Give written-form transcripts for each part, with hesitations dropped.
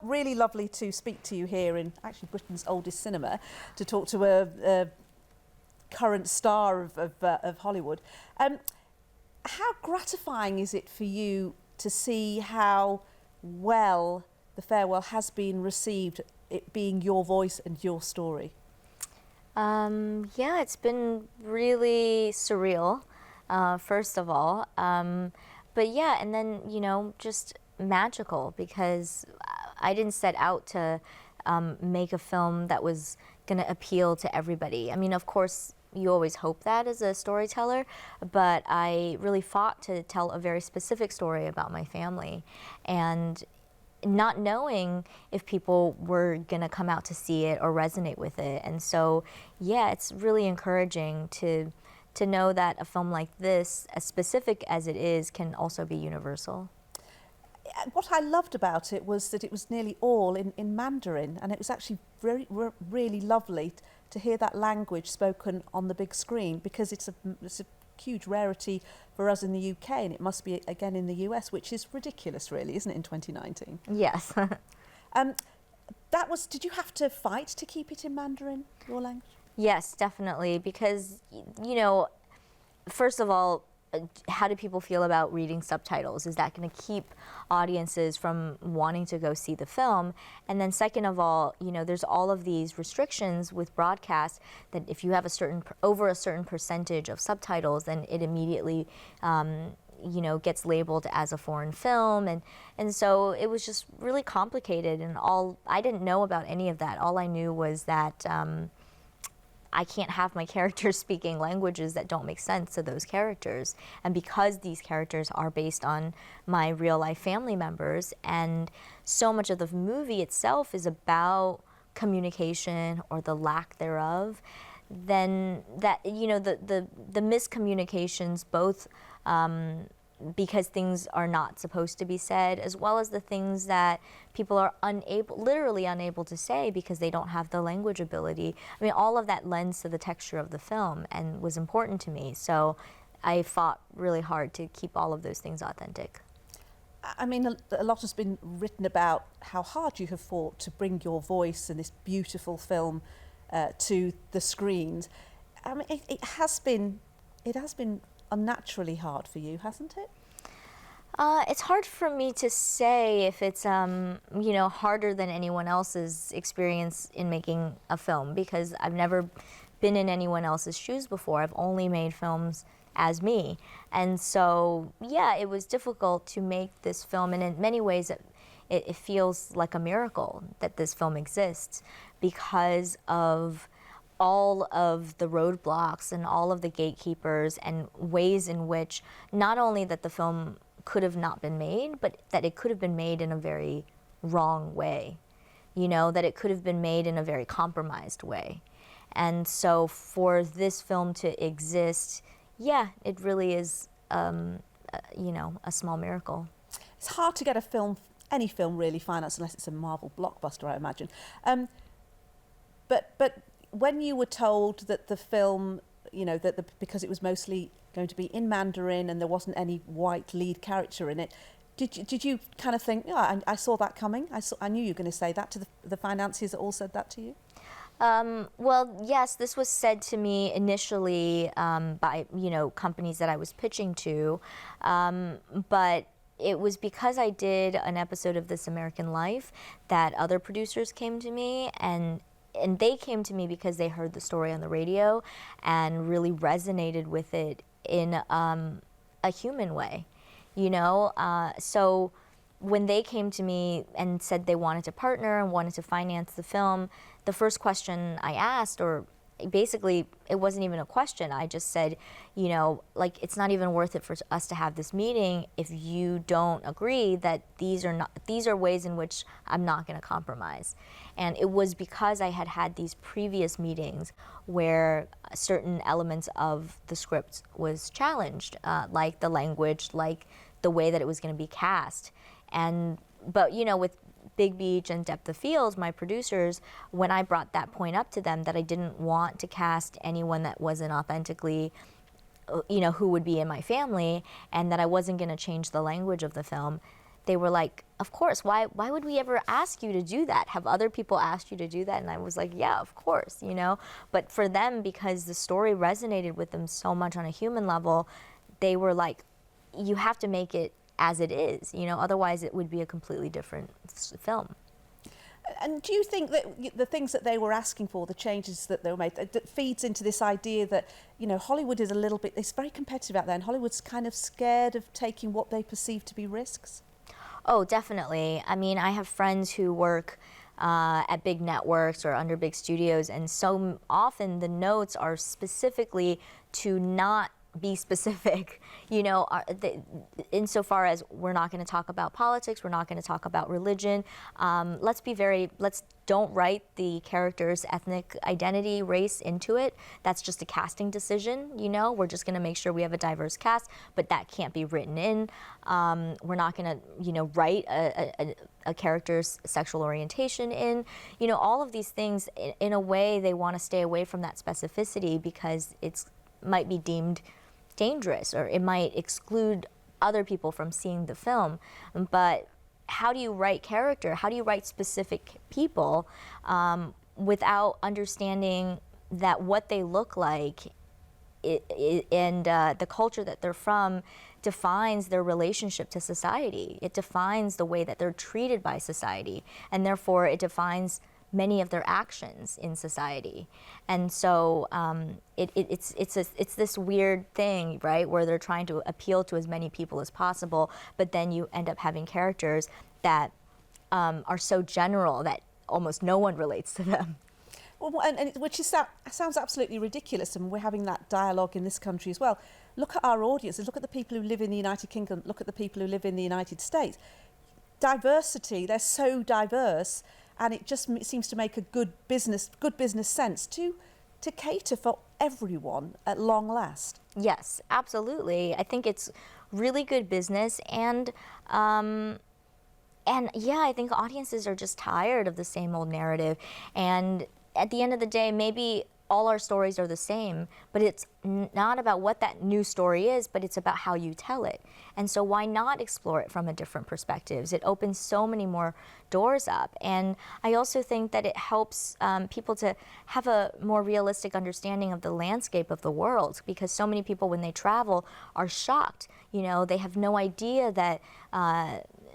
really lovely to speak to you here in actually Britain's oldest cinema, to talk to a current star of Hollywood. How gratifying is it for you to see how well The Farewell has been received, it being your voice and your story? Yeah, it's been really surreal, first of all. But yeah, and then, you know, just magical, because I didn't set out to make a film that was going to appeal to everybody. I mean, of course, you always hope that as a storyteller, but I really fought to tell a very specific story about my family, and not knowing if people were going to come out to see it or resonate with it. And so, yeah, it's really encouraging to know that a film like this, as specific as it is, can also be universal. What I loved about it was that it was nearly all in Mandarin, and it was actually really lovely to hear that language spoken on the big screen, because it's a huge rarity for us in the UK, and it must be again in the US, which is ridiculous, really, isn't it, in 2019? Yes. Did you have to fight to keep it in Mandarin, your language? Yes, definitely, because, you know, first of all, how do people feel about reading subtitles? Is that going to keep audiences from wanting to go see the film? And then second of all, you know, there's all of these restrictions with broadcast that if you have over a certain percentage of subtitles, then it immediately you know, gets labeled as a foreign film, and so it was just really complicated, and I didn't know about any of that. All I knew was that I can't have my characters speaking languages that don't make sense to those characters. And because these characters are based on my real life family members, and so much of the movie itself is about communication or the lack thereof, then that, you know, the miscommunications, both because things are not supposed to be said, as well as the things that people are literally unable to say because they don't have the language ability. I mean, all of that lends to the texture of the film and was important to me. So I fought really hard to keep all of those things authentic. I mean, a lot has been written about how hard you have fought to bring your voice and this beautiful film to the screens. I mean, it has been unnaturally hard for you, hasn't it? It's hard for me to say if it's you know, harder than anyone else's experience in making a film, because I've never been in anyone else's shoes before. I've only made films as me, and so yeah, it was difficult to make this film, and in many ways it feels like a miracle that this film exists, because of all of the roadblocks and all of the gatekeepers and ways in which not only that the film could have not been made, but that it could have been made in a very wrong way, you know, that it could have been made in a very compromised way. And so for this film to exist, yeah, it really is, you know, a small miracle. It's hard to get a film, any film really, financed unless it's a Marvel blockbuster, I imagine. But when you were told that the film, you know, because it was mostly going to be in Mandarin and there wasn't any white lead character in it, did you kind of think, yeah, I saw that coming? I knew you were going to say that to the financiers that all said that to you? Well, yes, this was said to me initially by, you know, companies that I was pitching to, but it was because I did an episode of This American Life that other producers came to me, and they came to me because they heard the story on the radio and really resonated with it in a human way, you know? So when they came to me and said they wanted to partner and wanted to finance the film, the first question I asked, or basically it wasn't even a question, I just said, you know, like, it's not even worth it for us to have this meeting if you don't agree that these are ways in which I'm not going to compromise. And it was because I had had these previous meetings where certain elements of the script was challenged, like the language, like the way that it was going to be cast. But you know, with Big Beach and Depth of Field, my producers, when I brought that point up to them, that I didn't want to cast anyone that wasn't authentically, you know, who would be in my family, and that I wasn't going to change the language of the film, they were like, of course, why would we ever ask you to do that? Have other people asked you to do that? And I was like, yeah, of course, you know. But for them, because the story resonated with them so much on a human level, they were like, you have to make it as it is, you know, otherwise it would be a completely different film. And do you think that the things that they were asking for, the changes that they were made, that feeds into this idea that, you know, Hollywood is a little bit, it's very competitive out there, and Hollywood's kind of scared of taking what they perceive to be risks? Oh, definitely. I mean, I have friends who work at big networks or under big studios, and so often the notes are specifically to not be specific, you know, insofar as we're not going to talk about politics, we're not going to talk about religion. Let's don't write the character's ethnic identity, race into it. That's just a casting decision, you know. We're just going to make sure we have a diverse cast, but that can't be written in. We're not going to, you know, write a character's sexual orientation in. You know, all of these things, in a way, they want to stay away from that specificity because it's might be deemed dangerous, or it might exclude other people from seeing the film. But how do you write character? How do you write specific people without understanding that what they look like and the culture that they're from defines their relationship to society? It defines the way that they're treated by society, and therefore it defines many of their actions in society. And so it's this weird thing, right, where they're trying to appeal to as many people as possible, but then you end up having characters that are so general that almost no one relates to them. Well, which sounds absolutely ridiculous, and we're having that dialogue in this country as well. Look at our audiences, look at the people who live in the United Kingdom, look at the people who live in the United States. Diversity, they're so diverse, and it just seems to make a good business sense to cater for everyone at long last. Yes, absolutely. I think it's really good business, and yeah, I think audiences are just tired of the same old narrative. And at the end of the day, maybe all our stories are the same, but it's not about what that new story is, but it's about how you tell it. And so why not explore it from a different perspectives? It opens so many more doors up. And I also think that it helps people to have a more realistic understanding of the landscape of the world, because so many people, when they travel, are shocked. You know, they have no idea that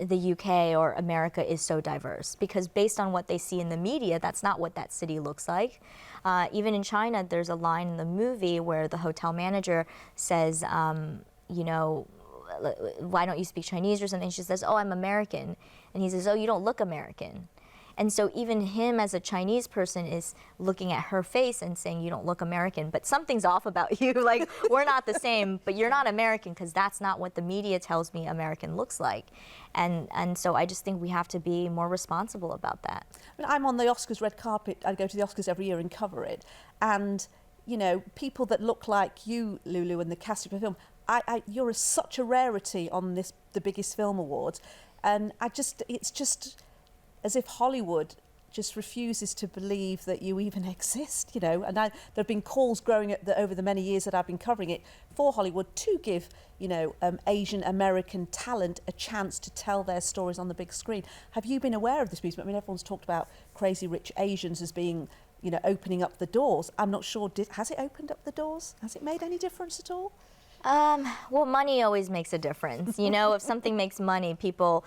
the UK or America is so diverse, because based on what they see in the media, that's not what that city looks like. Even in China, there's a line in the movie where the hotel manager says, you know, why don't you speak Chinese or something? She says, oh, I'm American. And he says, oh, you don't look American. And so even him as a Chinese person is looking at her face and saying, you don't look American, but something's off about you. Like, we're not the same, but you're not American, because that's not what the media tells me American looks like. And so I just think we have to be more responsible about that. I mean, I'm on the Oscars red carpet. I go to the Oscars every year and cover it. And, you know, people that look like you, Lulu, and the cast of your film, you're such a rarity on the biggest film awards. And it's just as if Hollywood just refuses to believe that you even exist, you know. And there have been calls growing over the many years that I've been covering it for Hollywood to give, you know, Asian American talent a chance to tell their stories on the big screen. Have you been aware of this movement? I mean, everyone's talked about Crazy Rich Asians as being, you know, opening up the doors. I'm not sure, has it opened up the doors? Has it made any difference at all? Well, money always makes a difference. You know, if something makes money, people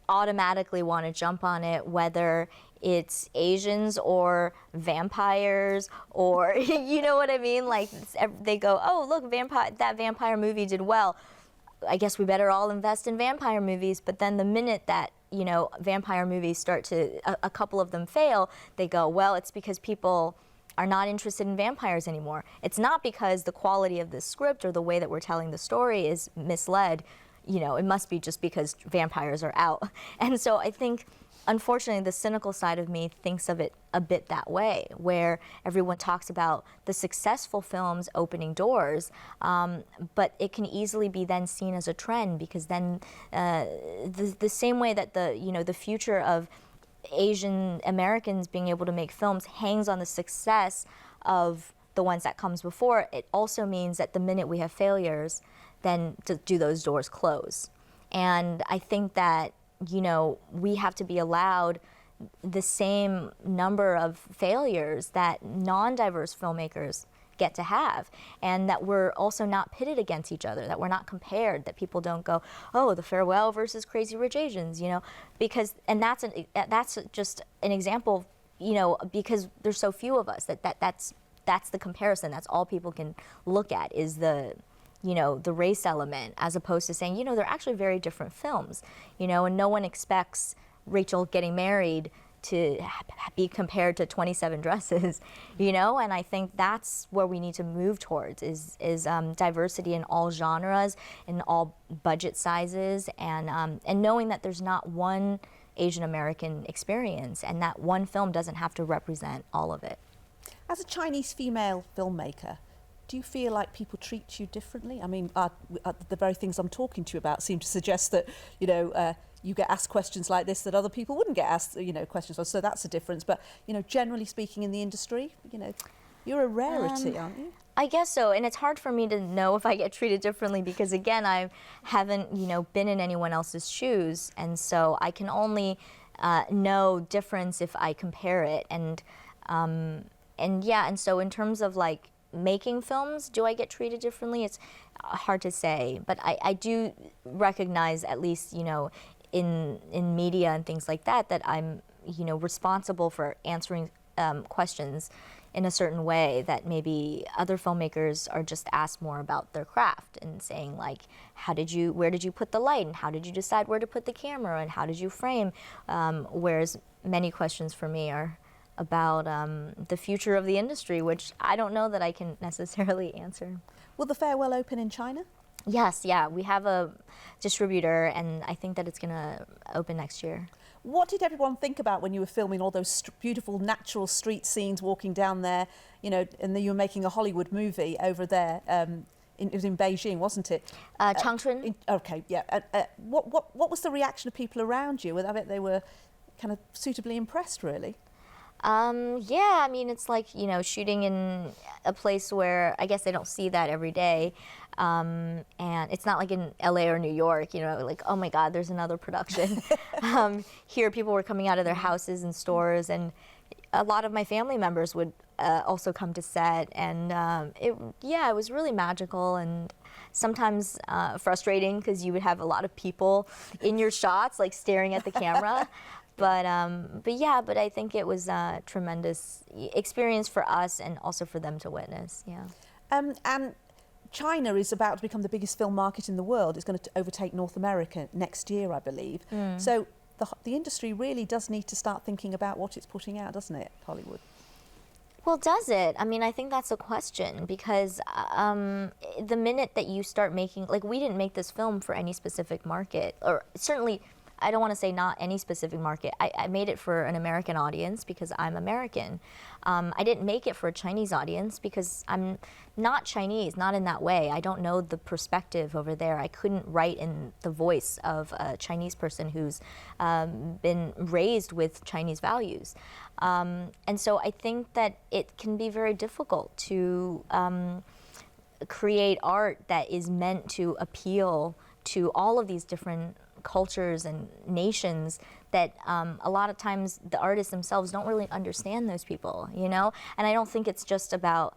automatically want to jump on it, whether it's Asians or vampires or, you know what I mean? Like, they go, oh, look, that vampire movie did well. I guess we better all invest in vampire movies. But then the minute that, you know, vampire movies start to, a couple of them fail, they go, well, it's because people are not interested in vampires anymore. It's not because the quality of the script or the way that we're telling the story is misled. You know, it must be just because vampires are out. And so I think, unfortunately, the cynical side of me thinks of it a bit that way, where everyone talks about the successful films opening doors, but it can easily be then seen as a trend, because then the same way that the future of Asian Americans being able to make films hangs on the success of the ones that comes before, it also means that the minute we have failures, then do those doors close. And I think that we have to be allowed the same number of failures that non-diverse filmmakers get to have, and that we're also not pitted against each other, that we're not compared, that people don't go, oh, The Farewell versus Crazy Rich Asians, because, and that's just an example, because there's so few of us, that's the comparison. That's all people can look at is the race element, as opposed to saying, they're actually very different films, and no one expects Rachel getting married to be compared to 27 dresses, and I think that's where we need to move towards is diversity in all genres, in all budget sizes, and knowing that there's not one Asian American experience, and that one film doesn't have to represent all of it. As a Chinese female filmmaker, do you feel like people treat you differently? I mean, the very things I'm talking to you about seem to suggest that, you get asked questions like this that other people wouldn't get asked, questions. So that's a difference. But, generally speaking in the industry, you're a rarity, aren't you? I guess so. And it's hard for me to know if I get treated differently because, again, I haven't, been in anyone else's shoes. And so I can only know difference if I compare it. And so in terms of like making films, do I get treated differently? It's hard to say. But I do recognize, at least, in media and things like that, that I'm, responsible for answering questions in a certain way that maybe other filmmakers are just asked more about their craft and saying like, where did you put the light, and how did you decide where to put the camera, and how did you frame? Whereas many questions for me are about the future of the industry, which I don't know that I can necessarily answer. Will The Farewell open in China? Yes, yeah, we have a distributor, and I think that it's going to open next year. What did everyone think about when you were filming all those beautiful natural street scenes, walking down there, and then you were making a Hollywood movie over there? It was in Beijing, wasn't it? Changchun. Okay, yeah. What was the reaction of people around you? I bet they were kind of suitably impressed, really. Yeah, I mean, it's like, shooting in a place where I guess they don't see that every day. And it's not like in LA or New York, like, oh my God, there's another production. Here, people were coming out of their houses and stores, and a lot of my family members would also come to set. And it was really magical, and sometimes frustrating because you would have a lot of people in your shots, like staring at the camera. But I think it was a tremendous experience for us and also for them to witness. Yeah. And China is about to become the biggest film market in the world. It's going to overtake North America next year, I believe. So the industry really does need to start thinking about what it's putting out, doesn't it, Hollywood? Well, does it? I mean, I think that's a question, because the minute that you start making, like, we didn't make this film for any specific market, or certainly, I don't want to say not any specific market. I made it for an American audience because I'm American. I didn't make it for a Chinese audience because I'm not Chinese, not in that way. I don't know the perspective over there. I couldn't write in the voice of a Chinese person who's been raised with Chinese values. And so I think that it can be very difficult to create art that is meant to appeal to all of these different cultures and nations that a lot of times the artists themselves don't really understand those people, And I don't think it's just about,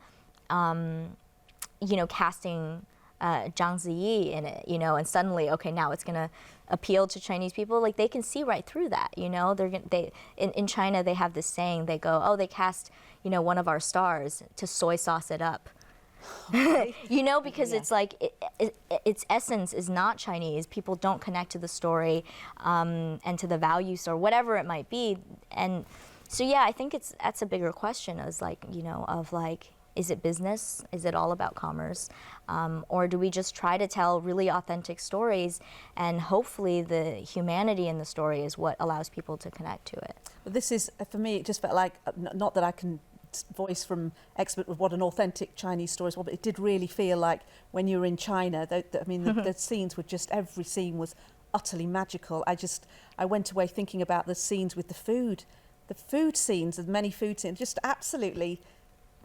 casting Zhang Ziyi in it, and suddenly, okay, now it's going to appeal to Chinese people. Like, they can see right through that, in China, they have this saying, they go, oh, they cast, one of our stars to soy sauce it up. Because it's like its essence is not Chinese. People don't connect to the story and to the values or whatever it might be. And so, I think that's a bigger question, is like, is it business? Is it all about commerce? Or do we just try to tell really authentic stories, and hopefully the humanity in the story is what allows people to connect to it? Well, this is, for me, it just felt like, not that I can voice from expert of what an authentic Chinese story is, but it did really feel like when you were in China, the scenes were just, every scene was utterly magical. I went away thinking about the scenes with the food scenes, the many food scenes, just absolutely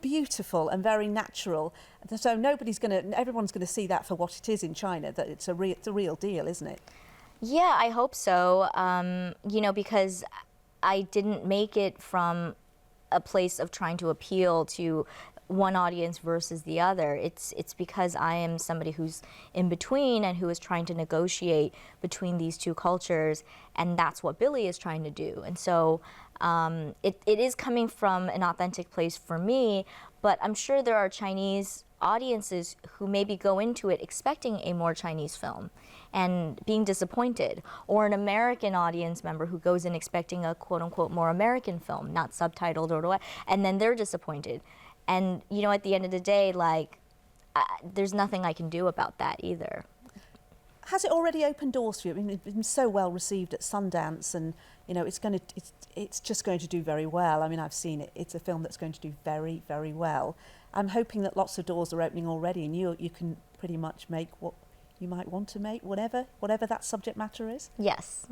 beautiful and very natural. So everyone's going to see that for what it is in China, that it's a real deal, isn't it? Yeah, I hope so. You know, because I didn't make it from a place of trying to appeal to one audience versus the other. It's because I am somebody who's in between and who is trying to negotiate between these two cultures, and that's what Billy is trying to do. And so it is coming from an authentic place for me, but I'm sure there are Chinese audiences who maybe go into it expecting a more Chinese film and being disappointed, or an American audience member who goes in expecting a quote-unquote more American film, not subtitled or what, and then they're disappointed. And you know, at the end of the day, like, there's nothing I can do about that either. Has it already opened doors for you? I mean, it's been so well received at Sundance, and you know, it's just going to do very well. I mean, I've seen it. It's a film that's going to do very, very well. I'm hoping that lots of doors are opening already, and you can pretty much make what you might want to make, whatever that subject matter is. Yes.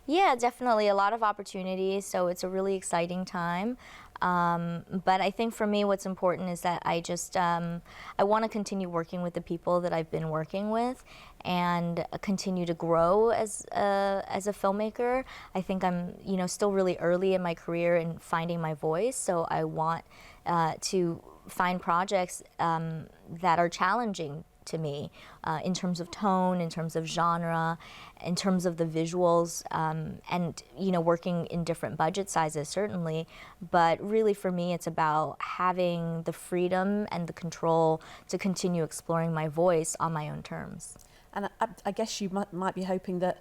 Yeah, definitely a lot of opportunities. So it's a really exciting time. But I think for me, what's important is that I just I want to continue working with the people that I've been working with, and continue to grow as a filmmaker. I think I'm still really early in my career in finding my voice. So I want to find projects that are challenging to me in terms of tone, in terms of genre, in terms of the visuals, and working in different budget sizes certainly, but really for me it's about having the freedom and the control to continue exploring my voice on my own terms. And I guess you might be hoping that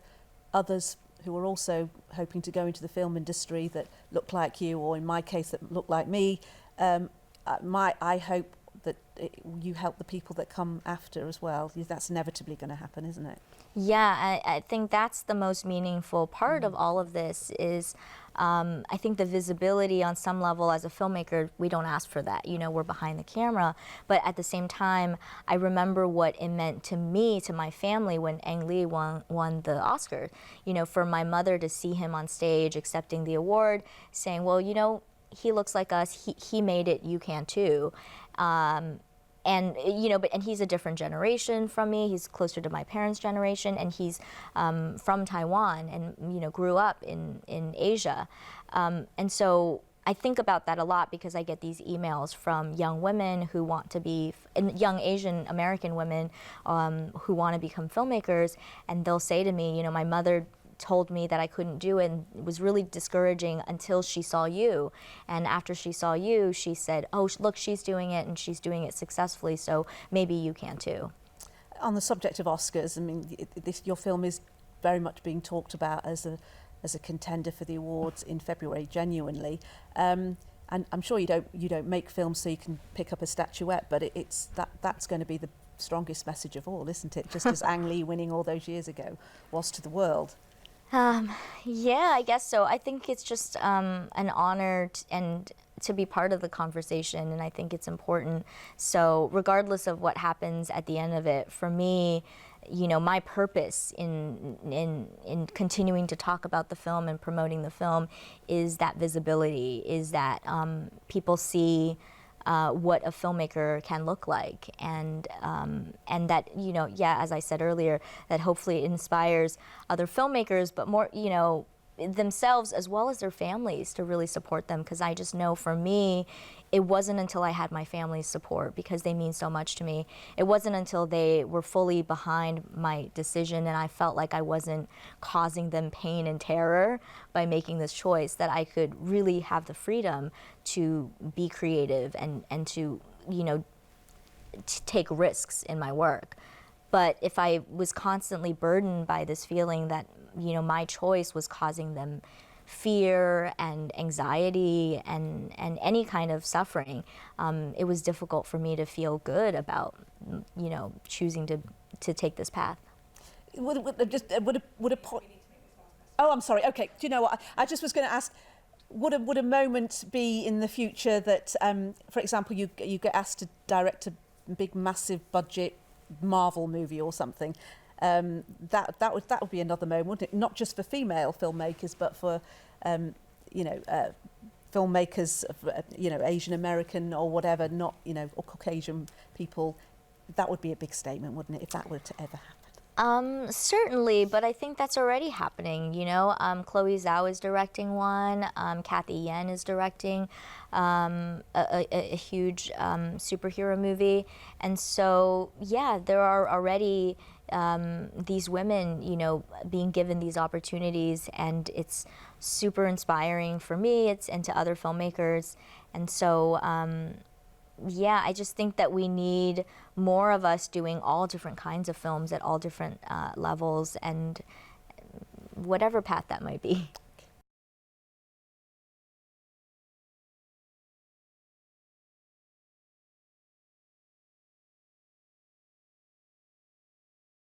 others who are also hoping to go into the film industry that look like you, or in my case that look like me, I hope that you help the people that come after as well. That's inevitably going to happen, isn't it? Yeah, I think that's the most meaningful part of all of this is I think the visibility on some level as a filmmaker, we don't ask for that. We're behind the camera. But at the same time, I remember what it meant to me, to my family, when Ang Lee won the Oscar. For my mother to see him on stage accepting the award, saying, well, he looks like us, he made it, you can too. And he's a different generation from me. He's closer to my parents' generation, and he's from Taiwan and grew up in Asia. And so I think about that a lot because I get these emails from young women who want to be, and young Asian American women who want to become filmmakers, and they'll say to me, my mother told me that I couldn't do it, and it was really discouraging until she saw you. And after she saw you, she said, oh, look, she's doing it, and she's doing it successfully, so maybe you can too. On the subject of Oscars, I mean, your film is very much being talked about as a contender for the awards in February, genuinely. And I'm sure you don't make films so you can pick up a statuette, but that's going to be the strongest message of all, isn't it? Just as Ang Lee winning all those years ago was to the world. Yeah, I guess so. I think it's just an honor and to be part of the conversation, and I think it's important. So regardless of what happens at the end of it, for me, my purpose in continuing to talk about the film and promoting the film is that visibility, is that people see what a filmmaker can look like, and that as I said earlier, that hopefully it inspires other filmmakers, but more themselves as well as their families to really support them, because I just know for me it wasn't until I had my family's support, because they mean so much to me. It wasn't until they were fully behind my decision and I felt like I wasn't causing them pain and terror by making this choice that I could really have the freedom to be creative and to to take risks in my work. But if I was constantly burdened by this feeling that my choice was causing them fear and anxiety and any kind of suffering, it was difficult for me to feel good about choosing to take this path. Would a point? Oh, I'm sorry. Okay. Do you know what? I just was going to ask. Would a moment be in the future that, for example, you get asked to direct a big, massive budget Marvel movie or something? That would be another moment, wouldn't it? Not just for female filmmakers, but for filmmakers, Asian American or whatever, not or Caucasian people. That would be a big statement, wouldn't it, if that were to ever happen? Certainly, but I think that's already happening. You know, Chloe Zhao is directing one. Kathy Yen is directing a huge superhero movie, and so yeah, there are already these women, you know, being given these opportunities, and it's super inspiring for me. And to other filmmakers, and so. Yeah, I just think that we need more of us doing all different kinds of films at all different levels, and whatever path that might be.